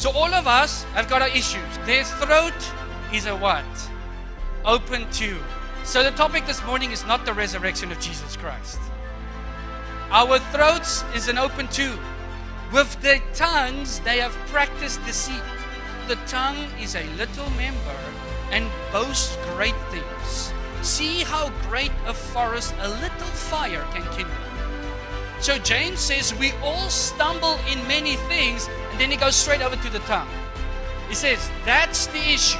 So all of us have got our issues. Their throat is a what? Open to. So the topic this morning is not the resurrection of Jesus Christ. Our throats is an open to. With their tongues they have practiced deceit. The tongue is a little member and boasts great things. See how great a forest a little fire can kindle. So James says we all stumble in many things, and then he goes straight over to the tongue. He says that's the issue.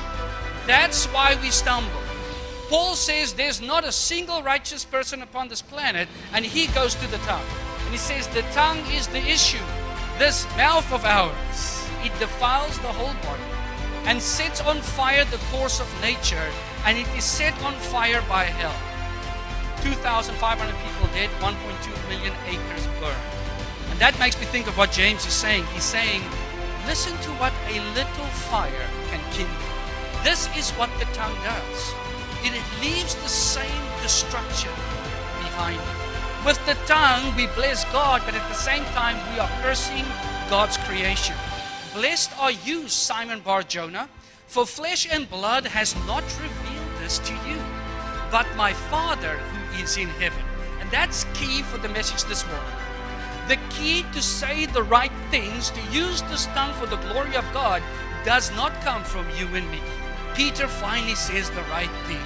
That's why we stumble. Paul says there's not a single righteous person upon this planet, and he goes to the tongue. And he says the tongue is the issue. This mouth of ours, it defiles the whole body and sets on fire the course of nature, and it is set on fire by hell. 2,500 people dead, 1.2 million acres burned. And that makes me think of what James is saying. He's saying, listen to what a little fire can kindle. This is what the tongue does. It leaves the same destruction behind it. With the tongue, we bless God, but at the same time, we are cursing God's creation. Blessed are you, Simon Bar-Jonah, for flesh and blood has not revealed this to you, but my Father who is in heaven. And that's key for the message this morning. The key to say the right things, to use this tongue for the glory of God, does not come from you and me. Peter finally says the right thing.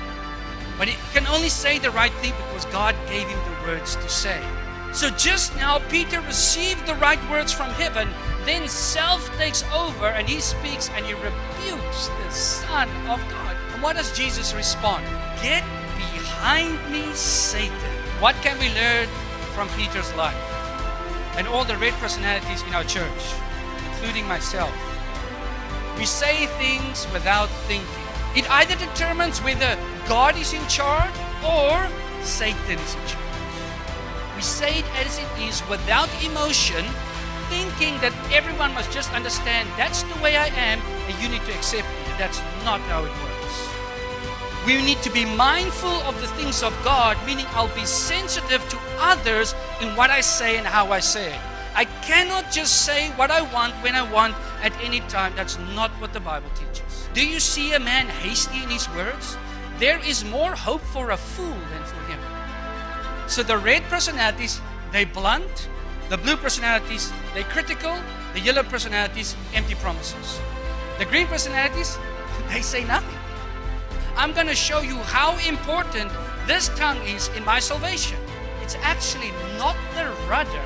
But he can only say the right thing because God gave him the words to say. So just now, Peter received the right words from heaven. Then self takes over and he speaks and he rebukes the Son of God. And what does Jesus respond? Get behind me, Satan. What can we learn from Peter's life? And all the red personalities in our church, including myself. We say things without thinking. It either determines whether God is in charge or Satan is in charge. We say it as it is without emotion, thinking that everyone must just understand that's the way I am and you need to accept me. That's not how it works. We need to be mindful of the things of God, meaning I'll be sensitive to others in what I say and how I say it. I cannot just say what I want when I want at any time. That's not what the Bible teaches. Do you see a man hasty in his words? There is more hope for a fool than for him. So the red personalities, they blunt. The blue personalities, they critical. The yellow personalities, empty promises. The green personalities, they say nothing. I'm going to show you how important this tongue is in my salvation. It's actually not the rudder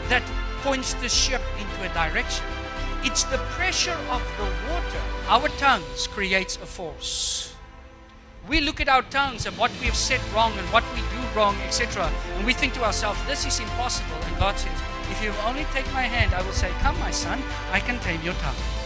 that points the ship into a direction. It's the pressure of the water. Our tongues creates a force. We look at our tongues and what we have said wrong and what we do wrong, etc. And we think to ourselves, this is impossible. And God says, if you will only take my hand, I will say, come my son, I can tame your tongue.